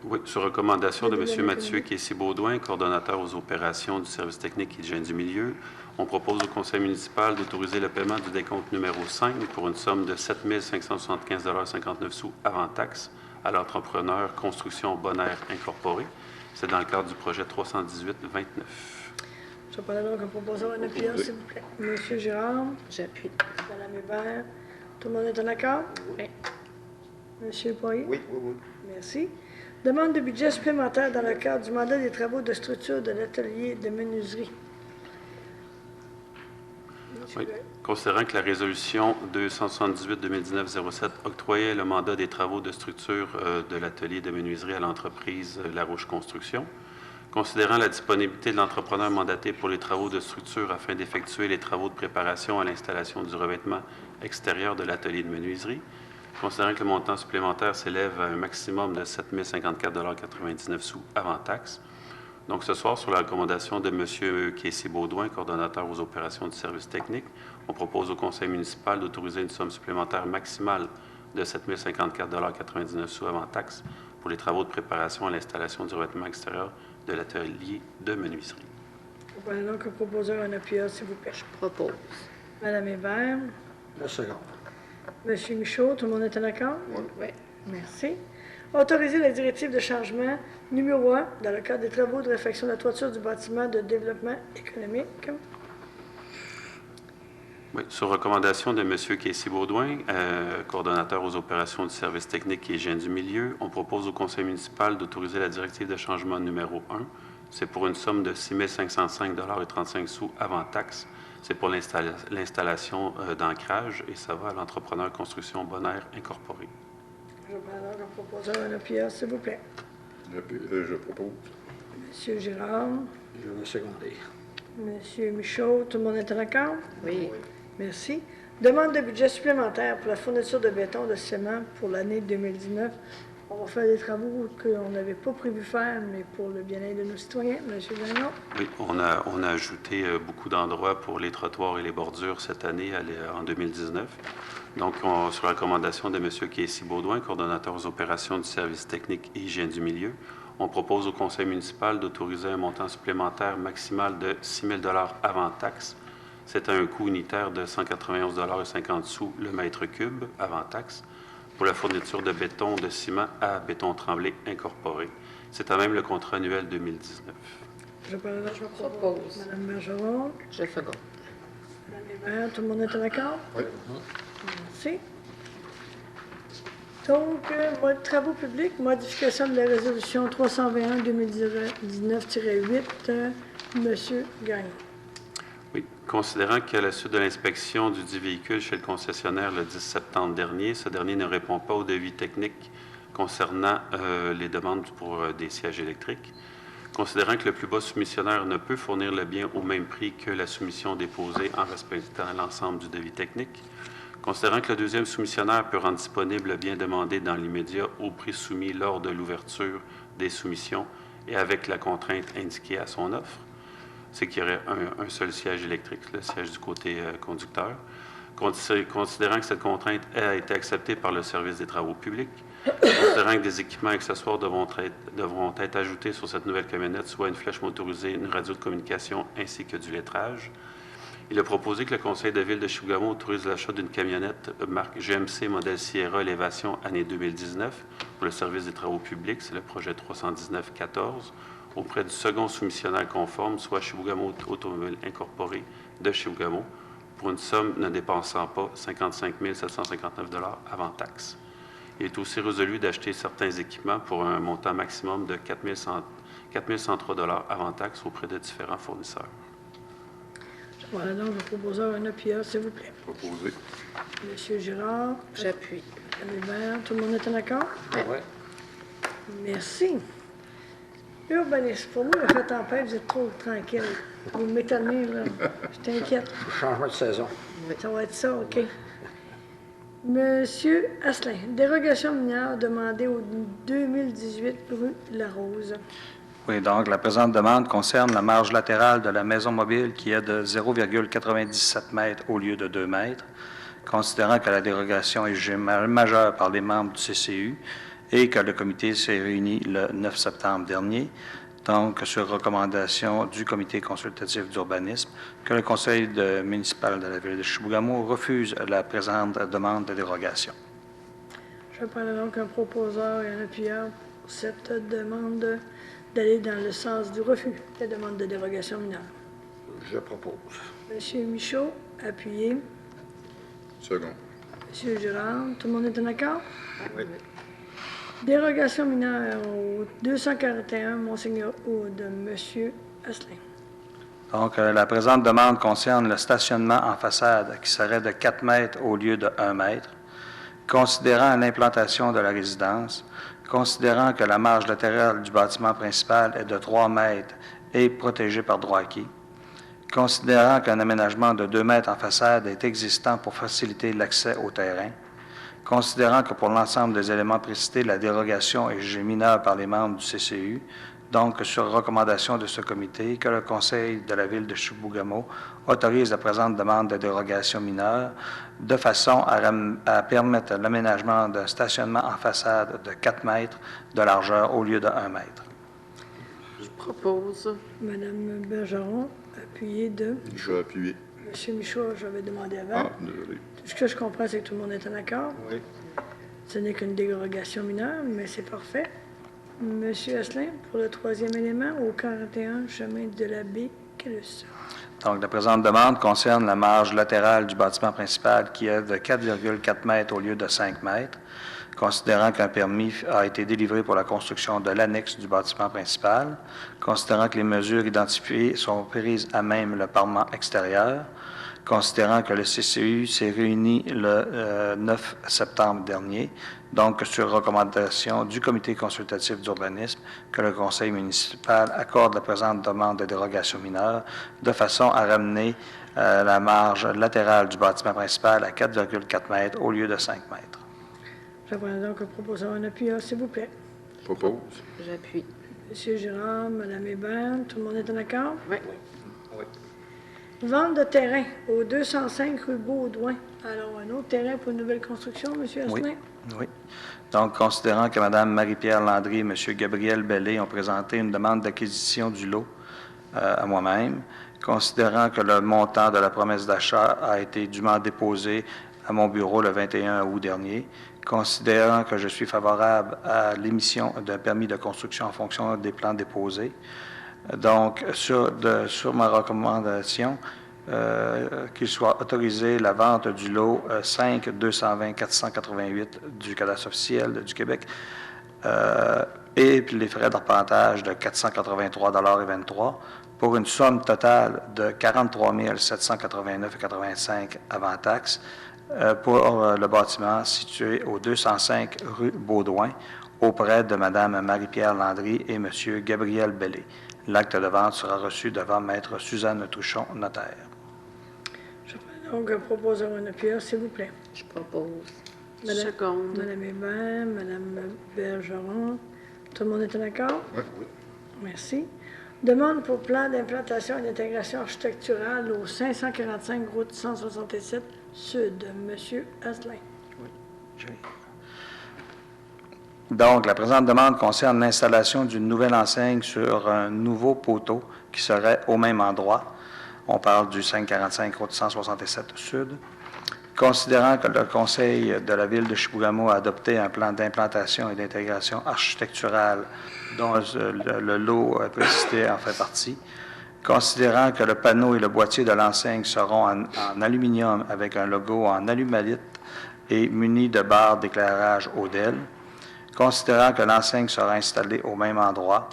Oui, sur recommandation de M. Mathieu Casey-Baudouin, coordonnateur aux opérations du service technique et hygiène du milieu, on propose au conseil municipal d'autoriser le paiement du décompte numéro 5 pour une somme de 7 575,59 sous avant taxe à l'entrepreneur Construction Bonaire Incorporée. C'est dans le cadre du projet 318-29. Je prends le nom que proposons un appuyeur, s'il vous plaît. Monsieur Girard, J'appuie. Madame Hébert, tout le monde est en accord? Oui. Monsieur Poirier? Oui, oui, oui. Merci. Demande de budget supplémentaire dans le cadre du mandat des travaux de structure de l'atelier de menuiserie. Oui. Considérant que la résolution 278-2019-07 octroyait le mandat des travaux de structure de l'atelier de menuiserie à l'entreprise Larouche Construction, considérant la disponibilité de l'entrepreneur mandaté pour les travaux de structure afin d'effectuer les travaux de préparation à l'installation du revêtement extérieur de l'atelier de menuiserie, considérant que le montant supplémentaire s'élève à un maximum de 7 054,99 sous avant taxe. Donc, ce soir, sur la recommandation de M. Casey-Baudouin, coordonnateur aux opérations du service technique, on propose au conseil municipal d'autoriser une somme supplémentaire maximale de 7 054,99 sous avant taxe pour les travaux de préparation à l'installation du revêtement extérieur de l'atelier de menuiserie. Voilà donc un proposeur, un appuyeur, s'il vous plaît. Je propose. Madame Hébert, Je seconde. Monsieur Michaud, tout le monde est en accord? Oui. Merci. Autoriser la directive de changement numéro 1 dans le cadre des travaux de réfection de la toiture du bâtiment de développement économique. Oui, sur recommandation de M. Casey Baudouin, coordonnateur aux opérations du service technique et hygiène du milieu, on propose au conseil municipal d'autoriser la directive de changement numéro 1. C'est pour une somme de 6 505,35 $ avant taxe. C'est pour l'installation d'ancrage et ça va à l'entrepreneur Construction Bonaire Incorporé. Je prends donc un proposeur, un appuyeur, s'il vous plaît. Je propose. Monsieur Girard, Je vais seconder. Monsieur Michaud, tout le monde est d'accord? Oui. Merci. Demande de budget supplémentaire pour la fourniture de béton de ciment pour l'année 2019. On va faire des travaux qu'on n'avait pas prévu faire, mais pour le bien-être de nos citoyens. Monsieur Gagnon? Oui, on a ajouté beaucoup d'endroits pour les trottoirs et les bordures cette année en 2019. Donc, sur la recommandation de M. Casey Baudouin, coordonnateur aux opérations du service technique et hygiène du milieu, on propose au conseil municipal d'autoriser un montant supplémentaire maximal de 6 000 $ avant taxe. C'est à un coût unitaire de 191,50 $ le mètre cube avant taxe pour la fourniture de béton de ciment à Béton Tremblay Incorporé. C'est à même le contrat annuel 2019. Je Propose. Madame Bergeron, Je seconde. Madame Hébert, tout le monde est d'accord? Oui. Merci. Donc, travaux publics, modification de la résolution 321-2019-8, Monsieur Gagnon. Oui. Considérant qu'à la suite de l'inspection du dit véhicule chez le concessionnaire le 10 septembre dernier, ce dernier ne répond pas au devis technique concernant les demandes pour des sièges électriques. Considérant que le plus bas soumissionnaire ne peut fournir le bien au même prix que la soumission déposée en respectant l'ensemble du devis technique. Considérant que le deuxième soumissionnaire peut rendre disponible le bien demandé dans l'immédiat au prix soumis lors de l'ouverture des soumissions et avec la contrainte indiquée à son offre, c'est qu'il y aurait un seul siège électrique, le siège du côté conducteur. Considérant que cette contrainte a été acceptée par le service des travaux publics, considérant que des équipements accessoires devront être ajoutés sur cette nouvelle camionnette, soit une flèche motorisée, une radio de communication ainsi que du lettrage, il a proposé que le conseil de ville de Chibougamau autorise l'achat d'une camionnette marque GMC modèle Sierra Élévation année 2019 pour le service des travaux publics, c'est le projet 319-14, auprès du second soumissionnaire conforme, soit Chibougamau Automobile Incorporé de Chibougamau, pour une somme ne dépensant pas 55 759 $ avant taxe. Il est aussi résolu d'acheter certains équipements pour un montant maximum de 4 103 $ avant taxe auprès de différents fournisseurs. Voilà donc le proposeur, un appuyeur, s'il vous plaît. Proposé. Monsieur Girard, J'appuie. Madame Hébert, tout le monde est d'accord? Oui. Merci. Urbanisme, pour moi, le fait tempête, vous êtes trop tranquille. Vous m'étonnez, là. Je t'inquiète. Changement de saison. Ça va être ça, OK. Monsieur Asselin, dérogation minière demandée au 2018 rue La Rose. Oui, donc la présente demande concerne la marge latérale de la maison mobile qui est de 0,97 mètres au lieu de 2 mètres, considérant que la dérogation est jugée majeure par les membres du CCU et que le comité s'est réuni le 9 septembre dernier, donc sur recommandation du comité consultatif d'urbanisme, que le conseil municipal de la ville de Chibougamau refuse la présente demande de dérogation. Je prends donc un proposeur et un appuyeur pour cette demande d'aller dans le sens du refus de la demande de dérogation mineure. Je propose. Monsieur Michaud, appuyé. Second. Monsieur Girard, tout le monde est en accord? Oui. Dérogation mineure au 241 Monseigneur de Monsieur Asselin. Donc, la présente demande concerne le stationnement en façade qui serait de 4 mètres au lieu de 1 mètre. Considérant l'implantation de la résidence, considérant que la marge latérale du bâtiment principal est de 3 mètres et protégée par droit acquis, considérant qu'un aménagement de 2 mètres en façade est existant pour faciliter l'accès au terrain, considérant que pour l'ensemble des éléments précités, la dérogation est jugée mineure par les membres du CCU, donc sur recommandation de ce comité, que le conseil de la ville de Chibougamau autorise la présente demande de dérogation mineure de façon à permettre l'aménagement d'un stationnement en façade de 4 mètres de largeur au lieu de 1 mètre. Je propose. Madame Bergeron, appuyé de Je vais appuyer. Monsieur Michaud, j'avais demandé avant. Ah, désolé. Ce que je comprends, c'est que tout le monde est en accord. Oui. Ce n'est qu'une dérogation mineure, mais c'est parfait. Monsieur Asselin, pour le troisième élément, au 41 chemin de la baie Quélus. Donc, la présente demande concerne la marge latérale du bâtiment principal qui est de 4,4 mètres au lieu de 5 mètres, considérant qu'un permis a été délivré pour la construction de l'annexe du bâtiment principal, considérant que les mesures identifiées sont prises à même le parement extérieur, considérant que le CCU s'est réuni le 9 septembre dernier, donc sur recommandation du comité consultatif d'urbanisme, que le conseil municipal accorde la présente demande de dérogation mineure de façon à ramener la marge latérale du bâtiment principal à 4,4 mètres au lieu de 5 mètres. Je prends donc un proposant un appui, s'il vous plaît. Propose. J'appuie. Monsieur Girard, Mme Hébert, tout le monde est en accord? Oui. Vente de terrain au 205 rue Baudouin. Alors, un autre terrain pour une nouvelle construction, M. Asselin? Oui. Donc, considérant que Mme Marie-Pierre Landry et M. Gabriel Bellé ont présenté une demande d'acquisition du lot à moi-même, considérant que le montant de la promesse d'achat a été dûment déposé à mon bureau le 21 août dernier, considérant que je suis favorable à l'émission d'un permis de construction en fonction des plans déposés. Donc, sur ma recommandation, qu'il soit autorisé la vente du lot 5-220-488 du cadastre officiel du Québec et puis les frais d'arpentage de 483,23 $ pour une somme totale de 43 789,85 avant taxe pour le bâtiment situé au 205 rue Baudouin auprès de Mme Marie-Pierre Landry et M. Gabriel Bellé. L'acte de vente sera reçu devant Maître Suzanne Touchon, notaire. Je prends donc un proposant un appui, s'il vous plaît. Je propose. Madame- Seconde. Mme Hébert, Mme Bergeron, tout le monde est en accord? Oui. Merci. Demande pour plan d'implantation et d'intégration architecturale au 545 route 167 Sud. Monsieur Asselin. Donc, la présente demande concerne l'installation d'une nouvelle enseigne sur un nouveau poteau qui serait au même endroit. On parle du 545 route 167 Sud. Considérant que le Conseil de la Ville de Chibougamau a adopté un plan d'implantation et d'intégration architecturale dont le lot précité en fait partie, considérant que le panneau et le boîtier de l'enseigne seront en aluminium avec un logo en alumalite et muni de barres d'éclairage Odell, considérant que l'enseigne sera installée au même endroit,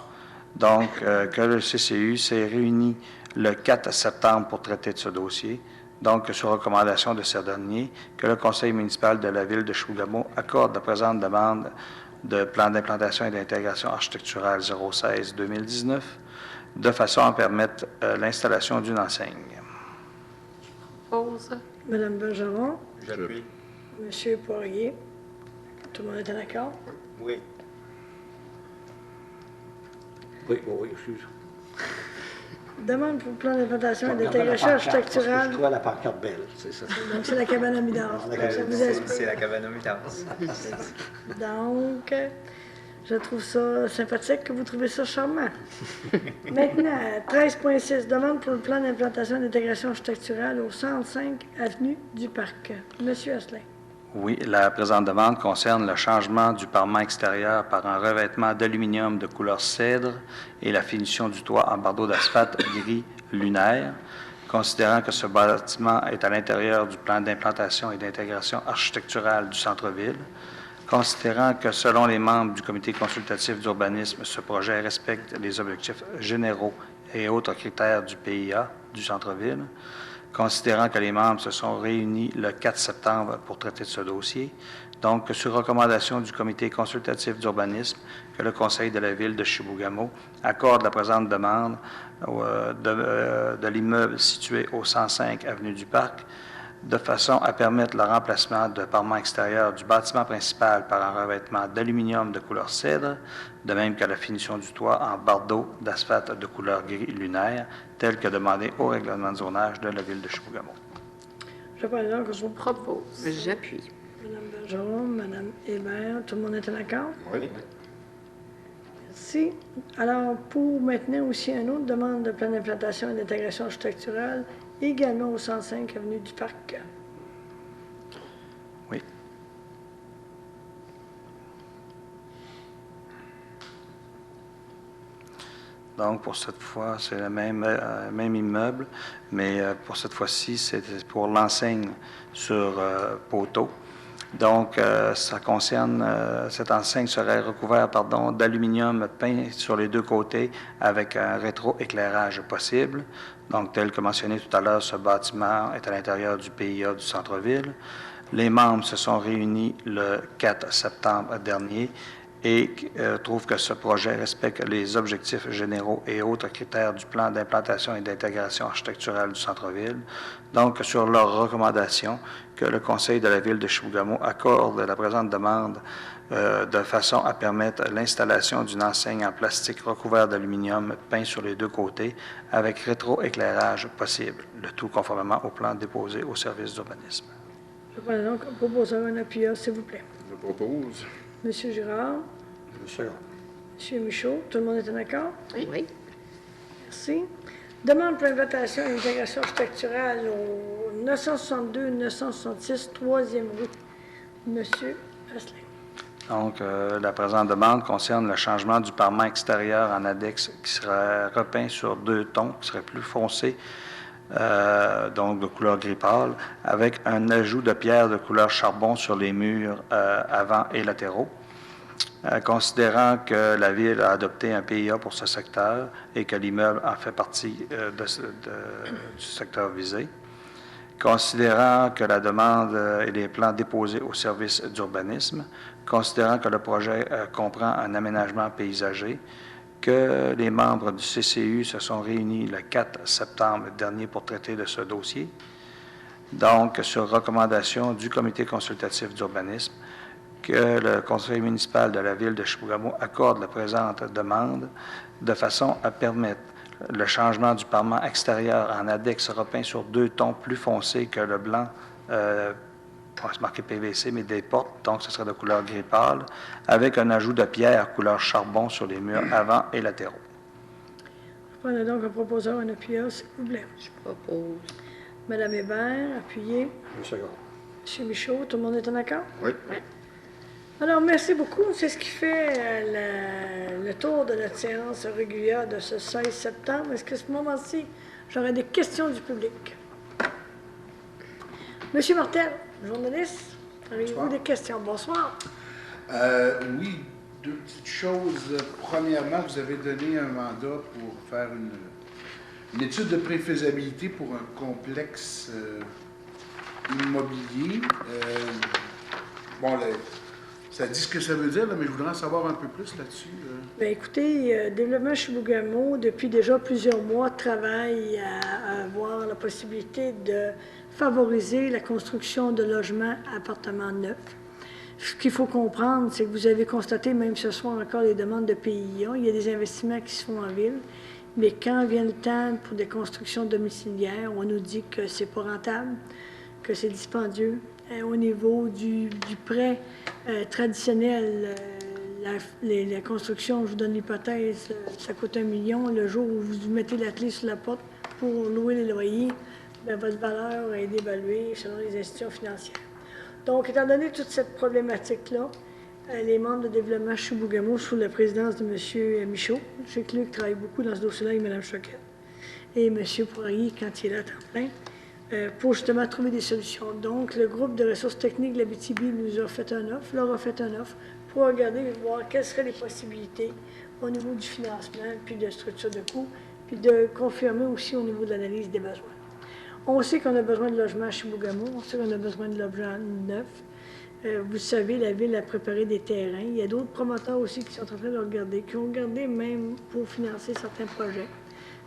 donc que le CCU s'est réuni le 4 septembre pour traiter de ce dossier, donc sur recommandation de ce dernier, que le Conseil municipal de la Ville de Chibougamau accorde la présente demande de plan d'implantation et d'intégration architecturale 016-2019, de façon à permettre l'installation d'une enseigne. Propose. Mme Bergeron, J'appuie. M. Poirier, tout le monde est en accord? Oui. Oui, excuse. Demande pour plan d'implantation et d'intégration architecturale. Je trouve la pancarte belle, c'est ça. Donc, c'est la cabane à Midance. La cabane Ça à vous Midance. inspire? C'est la cabane au Midance. Donc, je trouve ça sympathique que vous trouvez ça charmant. Maintenant, 13.6, demande pour le plan d'implantation et d'intégration architecturale au 105 avenue du Parc. Monsieur Asselin. Oui, la présente demande concerne le changement du parement extérieur par un revêtement d'aluminium de couleur cèdre et la finition du toit en bardeau d'asphalte gris lunaire. Considérant que ce bâtiment est à l'intérieur du plan d'implantation et d'intégration architecturale du centre-ville, considérant que selon les membres du comité consultatif d'urbanisme, ce projet respecte les objectifs généraux et autres critères du PIA du centre-ville, considérant que les membres se sont réunis le 4 septembre pour traiter de ce dossier, donc sur recommandation du comité consultatif d'urbanisme, que le Conseil de la Ville de Chibougamau accorde la présente demande de l'immeuble situé au 105 avenue du Parc, de façon à permettre le remplacement de parement extérieur du bâtiment principal par un revêtement d'aluminium de couleur cèdre, de même que la finition du toit en bardeau d'asphalte de couleur gris lunaire, tel que demandé au règlement de zonage de la Ville de Chibougamau. Je prends donc que je vous Propose. J'appuie. Mme Bergeron, Mme Hébert, tout le monde est en accord? Oui. Merci. Alors, pour maintenant aussi une autre demande de plan d'implantation et d'intégration architecturale, également au 105 avenue du Parc. Oui. Donc, pour cette fois, c'est le même immeuble, mais pour cette fois-ci, c'est pour l'enseigne sur poteau. Donc, ça concerne, cette enseigne serait recouverte d'aluminium peint sur les deux côtés avec un rétroéclairage possible. Donc, tel que mentionné tout à l'heure, ce bâtiment est à l'intérieur du PIA du centre-ville. Les membres se sont réunis le 4 septembre dernier et trouvent que ce projet respecte les objectifs généraux et autres critères du plan d'implantation et d'intégration architecturale du centre-ville. Donc, sur leur recommandation, que le Conseil de la Ville de Chibougamau accorde la présente demande de façon à permettre l'installation d'une enseigne en plastique recouvert d'aluminium peint sur les deux côtés avec rétroéclairage possible, le tout conformément au plan déposé au service d'urbanisme. Je prends donc un proposeur, un appuyeur, s'il vous plaît. Je propose. Monsieur Girard, Je second. Monsieur Michaud, tout le monde est en accord? Oui. Merci. Demande pour invitation et intégration architecturale au 962-966, 3e rue. Monsieur Asselin. Donc, la présente demande concerne le changement du parement extérieur en addexe qui serait repeint sur deux tons, qui serait plus foncé, donc de couleur gris pâle, avec un ajout de pierre de couleur charbon sur les murs avant et latéraux. Considérant que la Ville a adopté un PIA pour ce secteur et que l'immeuble en fait partie du secteur visé, considérant que la demande et les plans déposés au service d'urbanisme, considérant que le projet comprend un aménagement paysager, que les membres du CCU se sont réunis le 4 septembre dernier pour traiter de ce dossier, donc sur recommandation du Comité consultatif d'urbanisme, que le Conseil municipal de la Ville de Chibougamau accorde la présente demande de façon à permettre le changement du parement extérieur en addexe repeint sur deux tons plus foncés que le blanc, c'est marqué PVC, mais des portes, donc ce serait de couleur gris pâle, avec un ajout de pierre couleur charbon sur les murs avant et latéraux. Je prends donc un proposeur, un appuyeur, s'il vous plaît. Je propose. Madame Hébert, appuyez. Je second. Monsieur Michaud, tout le monde est en accord? Oui. Alors, merci beaucoup. C'est ce qui fait le tour de notre séance régulière de ce 16 septembre. Est-ce qu'à ce moment-ci, j'aurai des questions du public? Monsieur Martel, journaliste, avez-vous des questions? Bonsoir. Oui, deux petites choses. Premièrement, vous avez donné un mandat pour faire une étude de préfaisabilité pour un complexe immobilier. Ça dit ce que ça veut dire, là, mais je voudrais en savoir un peu plus là-dessus. Bien, écoutez, Développement Chibougamau, depuis déjà plusieurs mois, travaille à avoir la possibilité de favoriser la construction de logements appartements neufs. Ce qu'il faut comprendre, c'est que vous avez constaté, même ce soir encore, les demandes de PIA. Il y a des investissements qui se font en ville, mais quand vient le temps pour des constructions domiciliaires, on nous dit que c'est pas rentable, que c'est dispendieux. Au niveau du prêt traditionnel, la construction, je vous donne l'hypothèse, ça coûte 1 million. Le jour où vous mettez la clé sur la porte pour louer les loyers, bien, votre valeur est dévaluée selon les institutions financières. Donc, étant donné toute cette problématique-là, les membres de développement Chibougamau, sous la présidence de M. Michaud, M. Luc travaille beaucoup dans ce dossier-là avec Mme Choquette, et M. Poirier, quand il est là à temps plein, pour justement trouver des solutions. Donc, le groupe de ressources techniques de la BTB nous a fait un offre, leur a fait un offre, pour regarder et voir quelles seraient les possibilités au niveau du financement, puis de structure de coûts, puis de confirmer aussi au niveau de l'analyse des besoins. On sait qu'on a besoin de logements à Chibougamau, on sait qu'on a besoin de logements neufs. Vous savez, la Ville a préparé des terrains. Il y a d'autres promoteurs aussi qui sont en train de regarder, qui ont regardé même pour financer certains projets.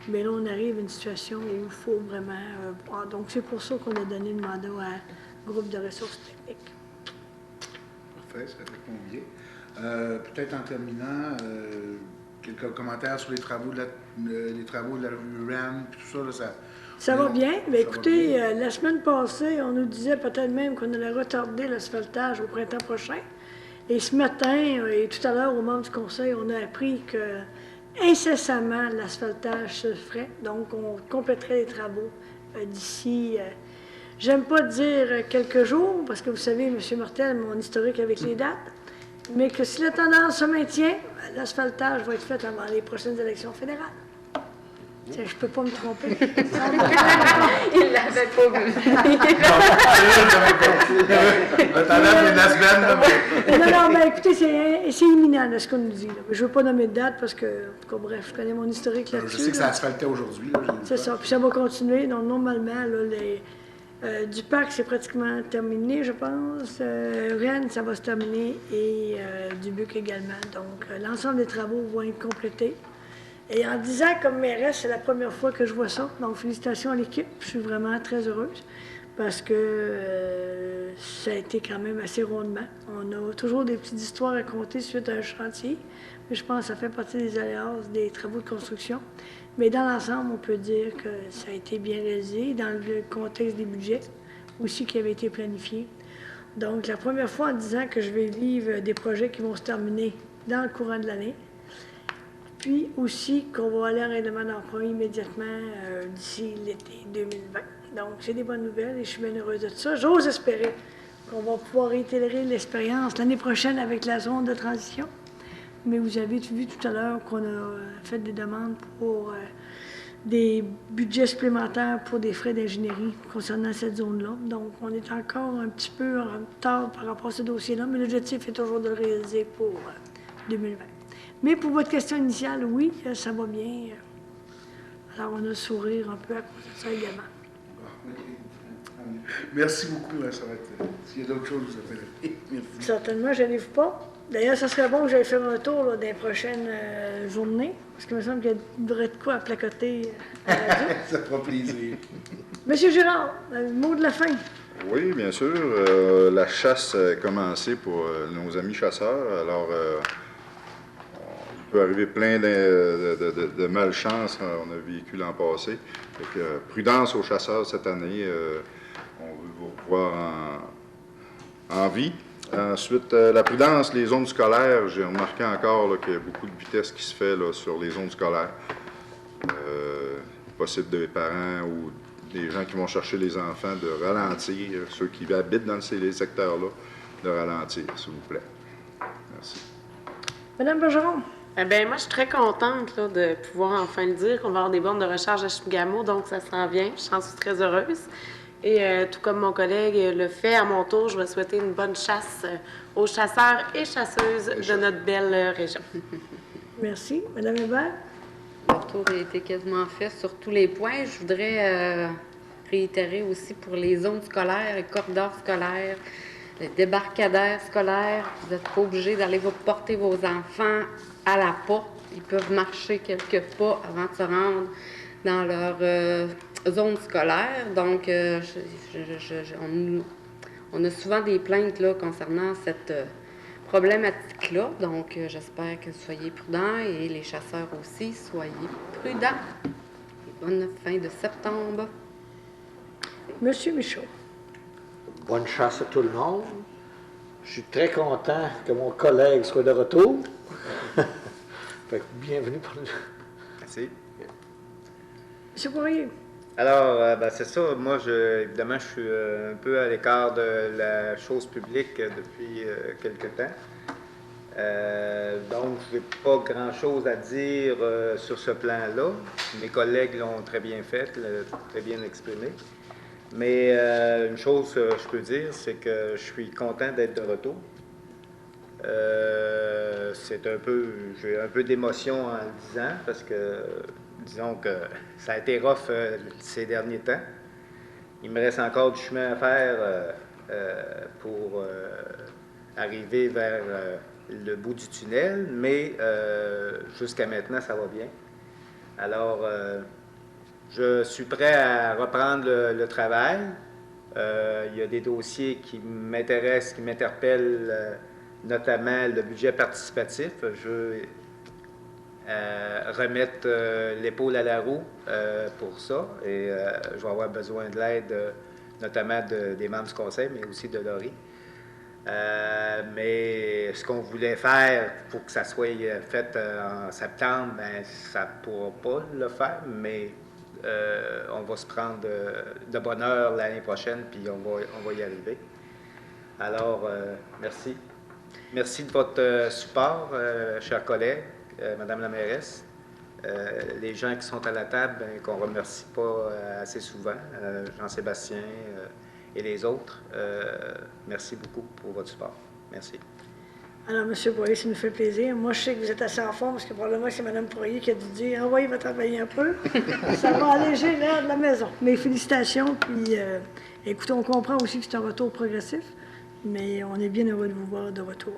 Mais là, on arrive à une situation où il faut vraiment voir. Donc, c'est pour ça qu'on a donné le mandat à groupe de ressources techniques. Parfait, ça répond bien. Peut-être en terminant, quelques commentaires sur les travaux de la rue Rand, puis tout ça. Là, ça va bien. Mais ça écoutez, va bien. la semaine passée, on nous disait peut-être même qu'on allait retarder l'asphaltage au printemps prochain. Et ce matin, et tout à l'heure, au membre du conseil, on a appris que incessamment, l'asphaltage se ferait. Donc, on compléterait les travaux d'ici, j'aime pas dire quelques jours, parce que vous savez, M. Martel, mon historique avec les dates, mais que si la tendance se maintient, ben, l'asphaltage va être fait avant les prochaines élections fédérales. Tiens, je peux pas me tromper. Il l'avait pas vu. T'en as une la semaine, là, mais... Non, ben écoutez, c'est imminent, là, ce qu'on nous dit. Là. Je veux pas nommer de date parce que, en tout cas, bref, je connais mon historique là-dessus. Je sais que ça là. asphaltait aujourd'hui. Là, C'est ça, puis ça va continuer. Donc, normalement, là, du parc, c'est pratiquement terminé, je pense. Rennes, ça va se terminer et du Buc également. Donc, l'ensemble des travaux vont être complétés. Et en 10 ans comme mairesse, c'est la première fois que je vois ça. Donc, félicitations à l'équipe. Je suis vraiment très heureuse parce que ça a été quand même assez rondement. On a toujours des petites histoires à raconter suite à un chantier, mais je pense que ça fait partie des aléas des travaux de construction. Mais dans l'ensemble, on peut dire que ça a été bien réalisé dans le contexte des budgets aussi qui avaient été planifiés. Donc, la première fois en 10 ans que je vais vivre des projets qui vont se terminer dans le courant de l'année. Puis aussi qu'on va aller en règlement d'emprunt immédiatement d'ici l'été 2020. Donc, c'est des bonnes nouvelles et je suis bien heureuse de ça. J'ose espérer qu'on va pouvoir réitérer l'expérience l'année prochaine avec la zone de transition. Mais vous avez vu tout à l'heure qu'on a fait des demandes pour des budgets supplémentaires pour des frais d'ingénierie concernant cette zone-là. Donc, on est encore un petit peu en retard par rapport à ce dossier-là, mais l'objectif est toujours de le réaliser pour 2020. Mais pour votre question initiale, oui, ça va bien. Alors, on a le sourire un peu à cause de ça également. Merci beaucoup. Hein, ça va être... S'il y a d'autres choses, vous appellerez. Merci. Certainement, je n'arrive pas. D'ailleurs, ça serait bon que j'aille faire un tour là, dans les prochaines journées, parce qu'il me semble qu'il y aurait de quoi à placoter à la radio. Ça fera plaisir. Monsieur Girard, mot de la fin. Oui, bien sûr. La chasse a commencé pour nos amis chasseurs. Alors, il peut arriver plein de malchance. On a vécu l'an passé. Donc, prudence aux chasseurs cette année. On veut vous revoir en vie. Ensuite, la prudence, les zones scolaires. J'ai remarqué encore qu'il y a beaucoup de vitesse qui se fait là, sur les zones scolaires. Possible des parents ou des gens qui vont chercher les enfants de ralentir, ceux qui habitent dans ces secteurs-là, de ralentir, s'il vous plaît. Merci. Madame Bergeron. Eh bien, moi, je suis très contente là, de pouvoir enfin le dire qu'on va avoir des bornes de recharge à Chibougamau, donc ça s'en vient. J'en suis très heureuse. Et tout comme mon collègue le fait, à mon tour, je vais souhaiter une bonne chasse aux chasseurs et chasseuses de notre belle région. Merci. Madame Hébert. Le tour a été quasiment fait sur tous les points. Je voudrais réitérer aussi pour les zones scolaires, les corridors scolaires, les débarcadères scolaires. Vous n'êtes pas obligés d'aller vous porter vos enfants à la porte. Ils peuvent marcher quelques pas avant de se rendre dans leur zone scolaire. Donc, on a souvent des plaintes là, concernant cette problématique-là. Donc, j'espère que vous soyez prudents et les chasseurs aussi, soyez prudents. Et bonne fin de septembre. Monsieur Michaud. Bonne chasse à tout le monde. Je suis très content que mon collègue soit de retour. Fait que bienvenue pour le... Merci. Monsieur Poirier. Alors, c'est ça. Moi, évidemment, je suis un peu à l'écart de la chose publique depuis quelque temps. Donc, je n'ai pas grand-chose à dire sur ce plan-là. Mes collègues l'ont très bien fait, très bien exprimé. Mais une chose que je peux dire, c'est que je suis content d'être de retour. J'ai un peu d'émotion en le disant parce que, disons que ça a été rough ces derniers temps. Il me reste encore du chemin à faire pour arriver vers le bout du tunnel, mais jusqu'à maintenant, ça va bien. Alors, je suis prêt à reprendre le travail. Il y a des dossiers qui m'intéressent, qui m'interpellent, notamment le budget participatif. Je veux remettre l'épaule à la roue pour ça et je vais avoir besoin de l'aide, notamment des membres du conseil, mais aussi de Laurie. Mais ce qu'on voulait faire pour que ça soit fait en septembre, ben, ça ne pourra pas le faire, mais on va se prendre de bonne heure l'année prochaine, puis on va y arriver. Alors, merci. Merci de votre support, chers collègues, Madame la mairesse. Les gens qui sont à la table, qu'on ne remercie pas assez souvent, Jean-Sébastien et les autres, merci beaucoup pour votre support. Merci. Alors, M. Poirier, ça nous fait plaisir. Moi, je sais que vous êtes assez en forme, parce que probablement c'est Mme Poirier qui a dû dire « Envoyez va travailler un peu ». Ça va alléger l'air de la maison. Mais félicitations, puis écoutez, on comprend aussi que c'est un retour progressif, mais on est bien heureux de vous voir de retour.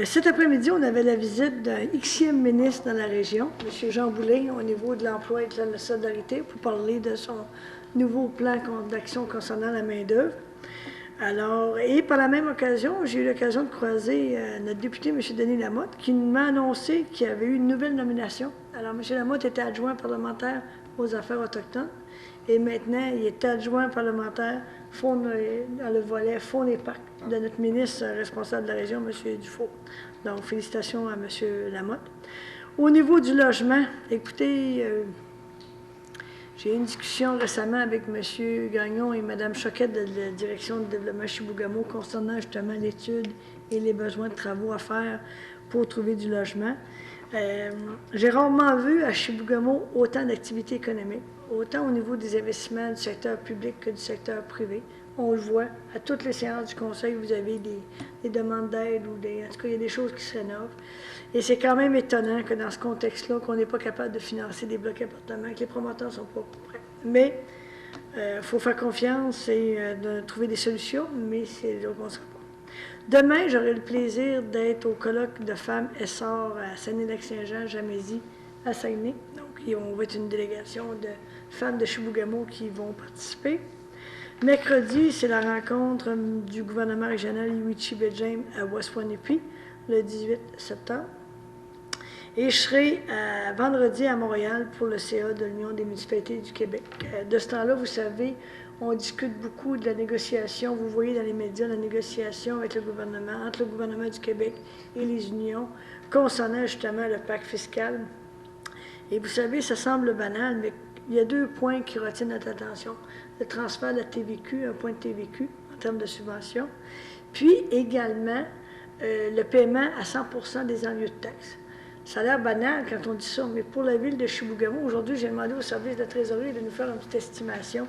Cet après-midi, on avait la visite d'un Xème ministre dans la région, M. Jean Boulet, au niveau de l'emploi et de la solidarité, pour parler de son nouveau plan d'action concernant la main-d'œuvre. Alors, et par la même occasion, j'ai eu l'occasion de croiser notre député, M. Denis Lamotte, qui m'a annoncé qu'il y avait eu une nouvelle nomination. Alors, M. Lamotte était adjoint parlementaire aux affaires autochtones, et maintenant, il est adjoint parlementaire dans le volet Fonds des parcs de notre ministre responsable de la région, M. Dufault. Donc, félicitations à M. Lamotte. Au niveau du logement, écoutez, j'ai eu une discussion récemment avec M. Gagnon et Mme Choquette de la Direction de développement Chibougamau concernant justement l'étude et les besoins de travaux à faire pour trouver du logement. J'ai rarement vu à Chibougamau autant d'activités économiques, autant au niveau des investissements du secteur public que du secteur privé. On le voit, à toutes les séances du Conseil, vous avez des demandes d'aide ou en tout cas, il y a des choses qui se rénovent. Et c'est quand même étonnant que dans ce contexte-là, qu'on n'est pas capable de financer des blocs appartements, que les promoteurs ne sont pas prêts. Mais il faut faire confiance et de trouver des solutions, mais c'est là qu'on ne sera pas. Demain, j'aurai le plaisir d'être au colloque de femmes essor à Saguenay-Lac-Saint-Jean, Jamésie, à Saguenay. Donc, on va être une délégation de femmes de Chibougamau qui vont participer. Mercredi, c'est la rencontre du gouvernement régional Iwichi-Bedjame à Waswanipi, le 18 septembre. Et je serai vendredi à Montréal pour le CA de l'Union des municipalités du Québec. De ce temps-là, vous savez, on discute beaucoup de la négociation. Vous voyez dans les médias la négociation avec le gouvernement, entre le gouvernement du Québec et les unions, concernant justement le pacte fiscal. Et vous savez, ça semble banal, mais il y a 2 points qui retiennent notre attention. Le transfert de la TVQ, un point de TVQ en termes de subvention, puis également le paiement à 100% des enlieux de taxes. Ça a l'air banal quand on dit ça, mais pour la ville de Chibougamau, aujourd'hui, j'ai demandé au service de trésorerie de nous faire une petite estimation.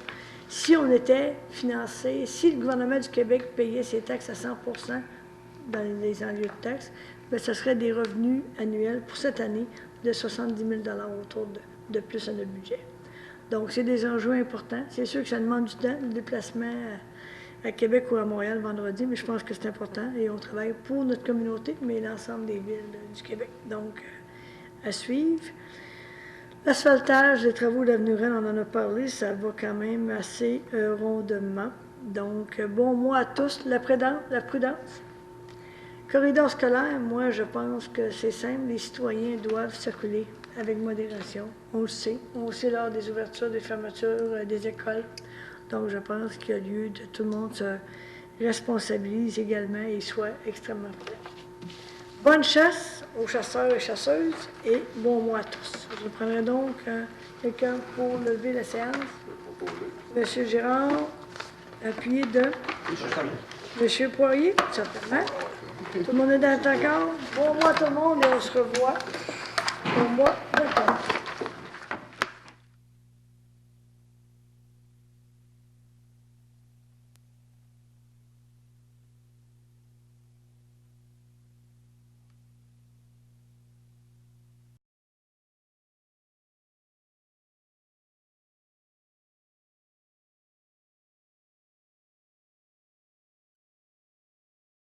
Si on était financé, si le gouvernement du Québec payait ses taxes à 100% dans les enlieux de taxes, bien, ce serait des revenus annuels pour cette année de 70 000 autour de plus à notre budget. Donc, c'est des enjeux importants. C'est sûr que ça demande du temps, le déplacement à Québec ou à Montréal vendredi, mais je pense que c'est important et on travaille pour notre communauté, mais l'ensemble des villes du Québec. Donc, à suivre. L'asphaltage, les travaux d'Avenue Rennes, on en a parlé, ça va quand même assez rondement. Donc, bon mois à tous. La prudence. Corridor scolaire, moi, je pense que c'est simple. Les citoyens doivent circuler avec modération. On le sait. On le sait lors des ouvertures, des fermetures des écoles. Donc, je pense qu'il y a lieu de tout le monde se responsabilise également et soit extrêmement prêt. Bonne chasse aux chasseurs et chasseuses et bon mois à tous. Je prendrai donc quelqu'un pour lever la séance. Monsieur Girard, appuyé de Monsieur Poirier, certainement. Tout le monde est d'accord? Bon mois tout le monde et on se revoit au mois de